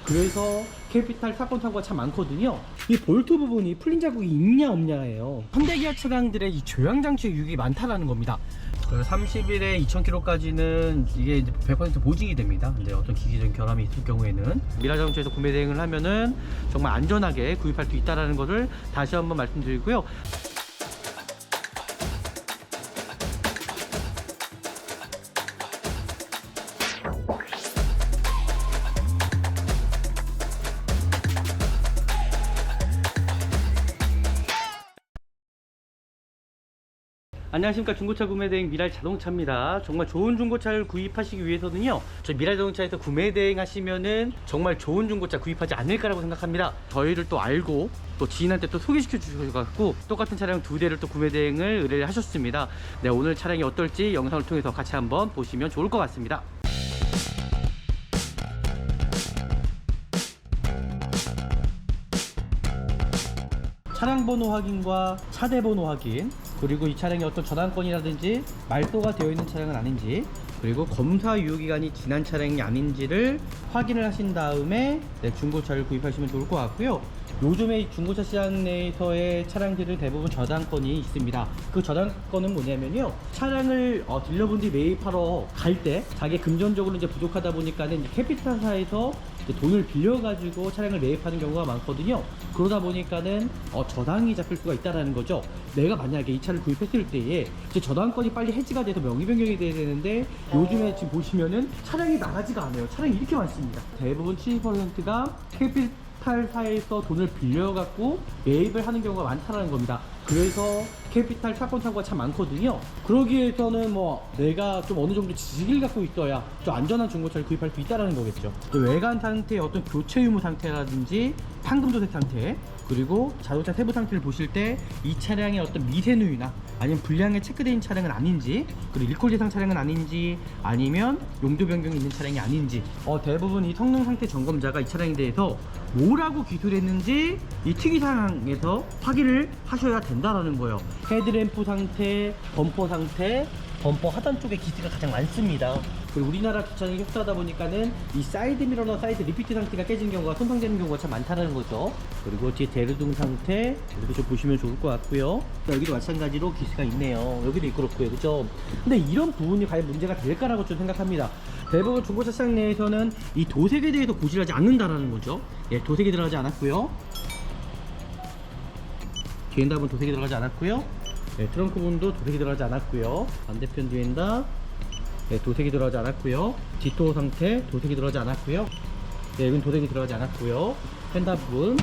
그래서 캐피탈 사건 사고가 참 많거든요. 이 볼트 부분이 풀린 자국이 있냐 없냐예요. 현대기아 차량들의 이 조향장치 유익이 많다라는 겁니다. 30일에 2000km까지는 이게 이제 100% 보증이 됩니다. 근데 어떤 기기적인 결함이 있을 경우에는 미라자동차에서 구매 대행을 하면은 정말 안전하게 구입할 수 있다는 것을 다시 한번 말씀드리고요. 안녕하십니까. 중고차 구매대행 미랄자동차입니다. 정말 좋은 중고차를 구입하시기 위해서는요, 저희 미랄자동차에서 구매대행 하시면은 정말 좋은 중고차 구입하지 않을까라고 생각합니다. 저희를 또 알고 또 지인한테 또 소개시켜 주셔가지고 똑같은 차량 2대를 또 구매대행을 의뢰를 하셨습니다. 네, 오늘 차량이 어떨지 영상을 통해서 같이 한번 보시면 좋을 것 같습니다. 차량 번호 확인과 차대 번호 확인, 그리고 이 차량이 어떤 저당권이라든지 말소가 되어 있는 차량은 아닌지, 그리고 검사 유효기간이 지난 차량이 아닌지를 확인을 하신 다음에 중고차를 구입하시면 좋을 것 같고요. 요즘에 중고차 시장 내에서의 차량들은 대부분 저당권이 있습니다. 그 저당권은 뭐냐면요, 차량을 딜러분들이 매입하러 갈 때 자기 금전적으로 이제 부족하다 보니까는 이제 캐피탈사에서 돈을 빌려가지고 차량을 매입하는 경우가 많거든요. 그러다 보니까는 저당이 잡힐 수가 있다라는 거죠. 내가 만약에 이 차를 구입했을 때에 이제 저당권이 빨리 해지가 돼서 명의 변경이 돼야 되는데, 요즘에 지금 보시면은 차량이 나가지가 않아요. 차량이 이렇게 많습니다. 대부분 70%가 캐피탈사에서 돈을 빌려갖고 매입을 하는 경우가 많다는 겁니다. 그래서 캐피탈 사건 사고가 참 많거든요. 그러기 위해서는 뭐 내가 좀 어느 정도 지식을 갖고 있어야 좀 안전한 중고차를 구입할 수 있다는 거겠죠. 외관 상태의 어떤 교체 유무 상태라든지 판금 도색 상태, 그리고 자동차 세부 상태를 보실 때 이 차량의 어떤 미세 누유나 아니면 불량에 체크된 차량은 아닌지, 그리고 일콜 대상 차량은 아닌지, 아니면 용도 변경이 있는 차량이 아닌지, 대부분 이 성능 상태 점검자가 이 차량에 대해서 뭐라고 기술했는지 이 특이사항에서 확인을 하셔야 된다라는 거예요. 헤드램프 상태, 범퍼 상태, 범퍼 하단 쪽에 기스가 가장 많습니다. 그리고 우리나라 기차는 협소하다 보니까는 이 사이드 미러나 사이드 리피트 상태가 깨지는 경우가, 손상되는 경우가 참 많다는 거죠. 그리고 뒤에 대류등 상태 이렇게 좀 보시면 좋을 것 같고요. 여기도 마찬가지로 기스가 있네요. 여기도 그렇고요, 그죠? 근데 이런 부분이 과연 문제가 될까라고 좀 생각합니다. 대부분 중고차 시장 내에서는 이 도색에 대해서 고지하지 않는다라는 거죠. 예, 도색이 들어가지 않았고요. 뒤엔답은 도색이 들어가지 않았고요. 네, 트렁크 부분도 도색이 들어가지 않았고요. 반대편 뒤엔답, 네, 도색이 들어가지 않았고요. 뒷도어 상태 도색이 들어가지 않았고요. 네, 여긴 도색이 들어가지 않았고요. 펜답 부분,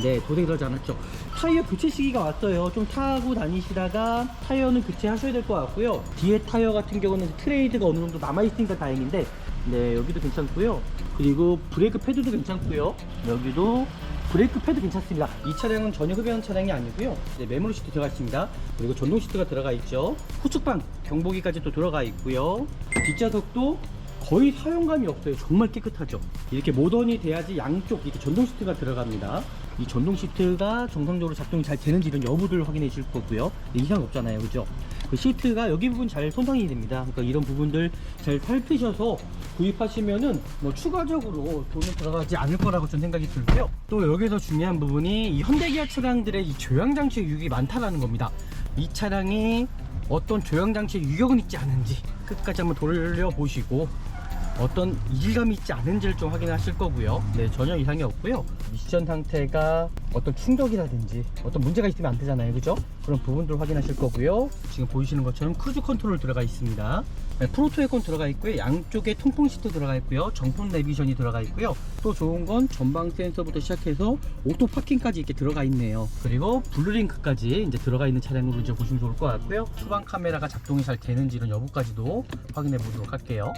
네, 도색이 들어가지 않았죠. 타이어 교체 시기가 왔어요. 좀 타고 다니시다가 타이어는 교체하셔야 될 것 같고요. 뒤에 타이어 같은 경우는 트레이드가 어느 정도 남아있으니까 다행인데, 네, 여기도 괜찮고요. 그리고 브레이크 패드도 괜찮고요. 여기도 브레이크 패드 괜찮습니다. 이 차량은 전혀 흡연한 차량이 아니고요. 네, 메모리 시트 들어가 있습니다. 그리고 전동 시트가 들어가 있죠. 후측방 경보기까지 또 들어가 있고요. 뒷좌석도 거의 사용감이 없어요. 정말 깨끗하죠. 이렇게 모던이 돼야지 양쪽 이렇게 전동 시트가 들어갑니다. 이 전동 시트가 정상적으로 작동이 잘 되는지 이런 여부를 확인해 주실 거고요. 이상 없잖아요, 그죠? 그 시트가 여기 부분 잘 손상이 됩니다. 그러니까 이런 부분들 잘 살피셔서 구입하시면은 뭐 추가적으로 돈은 들어가지 않을 거라고 좀 생각이 들고요. 또 여기서 중요한 부분이 이 현대기아 차량들의 이 조향장치 유익이 많다라는 겁니다. 이 차량이 어떤 조향장치 유격은 있지 않은지 끝까지 한번 돌려보시고 어떤 이질감이 있지 않은지를 좀 확인하실 거고요. 네, 전혀 이상이 없고요. 미션 상태가 어떤 충격이라든지 어떤 문제가 있으면 안 되잖아요, 그죠? 그런 부분들 확인하실 거고요. 지금 보이시는 것처럼 크루즈 컨트롤 들어가 있습니다. 네, 프로토 에어컨 들어가 있고요. 양쪽에 통풍 시트 들어가 있고요. 정품 내비전이 들어가 있고요. 또 좋은 건 전방 센서부터 시작해서 오토 파킹까지 이렇게 들어가 있네요. 그리고 블루링크까지 이제 들어가 있는 차량으로 이제 보시면 좋을 것 같고요. 후방 카메라가 작동이 잘 되는지 이런 여부까지도 확인해 보도록 할게요.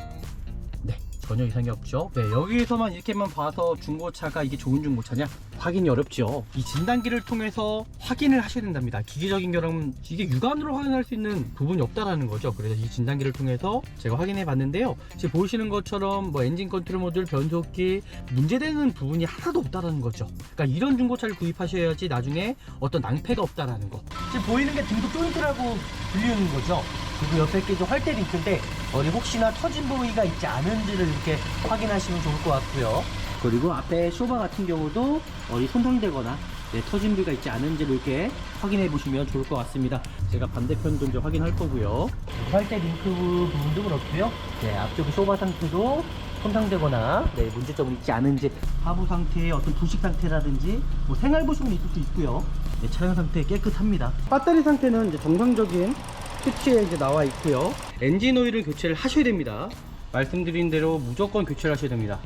네, 전혀 이상이 없죠. 네, 여기서만 이렇게만 봐서 중고차가 이게 좋은 중고차냐 확인이 어렵죠. 이 진단기를 통해서 확인을 하셔야 된답니다. 기계적인 결함은 이게 육안으로 확인할 수 있는 부분이 없다라는 거죠. 그래서 이 진단기를 통해서 제가 확인해 봤는데요, 지금 보시는 것처럼 뭐 엔진 컨트롤 모듈, 변속기 문제되는 부분이 하나도 없다라는 거죠. 그러니까 이런 중고차를 구입하셔야지 나중에 어떤 낭패가 없다라는 거. 지금 보이는 게 등도 조인트라고 불리는 거죠. 그리고 옆에 게 활대 링크인데 어디 혹시나 터진 부위가 있지 않은지를 이렇게 확인하시면 좋을 것 같고요. 그리고 앞에 쇼바 같은 경우도 어디 손상되거나 터진 부위가 있지 않은지를 이렇게 확인해 보시면 좋을 것 같습니다. 제가 반대편도 이제 확인할 거고요. 활대 링크 부분도 그렇고요. 앞쪽 쇼바 상태도 손상되거나 문제점은 있지 않은지, 하부 상태의 어떤 부식 상태라든지 뭐 생활 부식은 있을 수 있고요. 차량 상태 깨끗합니다. 배터리 상태는 이제 정상적인 수치에 이제 나와 있고요. 엔진 오일을 교체를 하셔야 됩니다. 말씀드린 대로 무조건 교체를 하셔야 됩니다.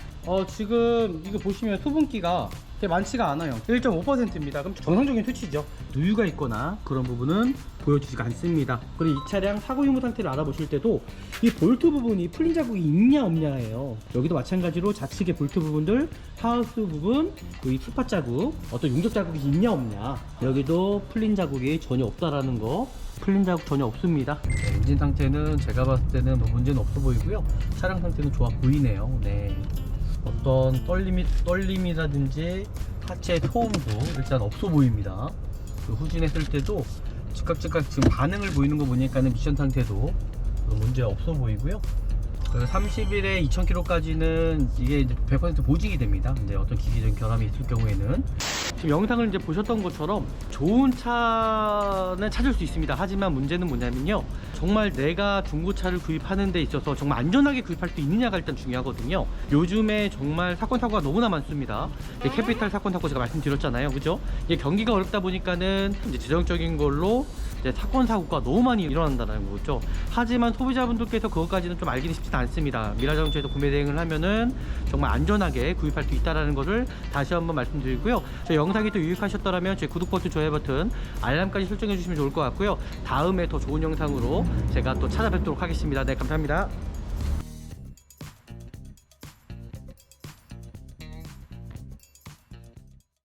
지금 이거 보시면 수분기가 그렇게 많지가 않아요. 1.5%입니다. 그럼 정상적인 수치죠. 누유가 있거나 그런 부분은 보여주지가 않습니다. 그리고 이 차량 사고 유무 상태를 알아보실 때도 이 볼트 부분이 풀린 자국이 있냐 없냐예요. 여기도 마찬가지로 좌측의 볼트 부분들, 하우스 부분, 이 스팟 자국, 어떤 용접 자국이 있냐 없냐, 여기도 풀린 자국이 전혀 없다라는 거. 풀린 자국 전혀 없습니다. 엔진 상태는 제가 봤을 때는 뭐 문제는 없어 보이고요. 차량 상태는 좋아 보이네요. 어떤 떨림이라든지 하체 소음도 일단 없어 보입니다. 후진했을 때도 즉각 지금 반응을 보이는 거 보니까는 미션 상태도 문제 없어 보이고요. 30일에 2000km까지는 이게 이제 100% 보증이 됩니다. 근데 어떤 기기적인 결함이 있을 경우에는, 지금 영상을 이제 보셨던 것처럼 좋은 차는 찾을 수 있습니다. 하지만 문제는 뭐냐면요, 정말 내가 중고차를 구입하는 데 있어서 정말 안전하게 구입할 수 있느냐가 일단 중요하거든요. 요즘에 정말 사건 사고가 너무나 많습니다. 캐피탈 사건 사고 제가 말씀드렸잖아요, 그죠? 이게 경기가 어렵다 보니까는 이제 재정적인 걸로 이제 사건 사고가 너무 많이 일어난다는 거죠. 하지만 소비자분들께서 그것까지는 좀 알기는 쉽지는 않습니다. 미라자동차에서 구매 대행을 하면은 정말 안전하게 구입할 수 있다는 것을 다시 한번 말씀드리고요. 저희 영상이 또 유익하셨더라면 제 구독 버튼, 좋아요 버튼, 알람까지 설정해 주시면 좋을 것 같고요. 다음에 더 좋은 영상으로 제가 또 찾아뵙도록 하겠습니다. 네, 감사합니다.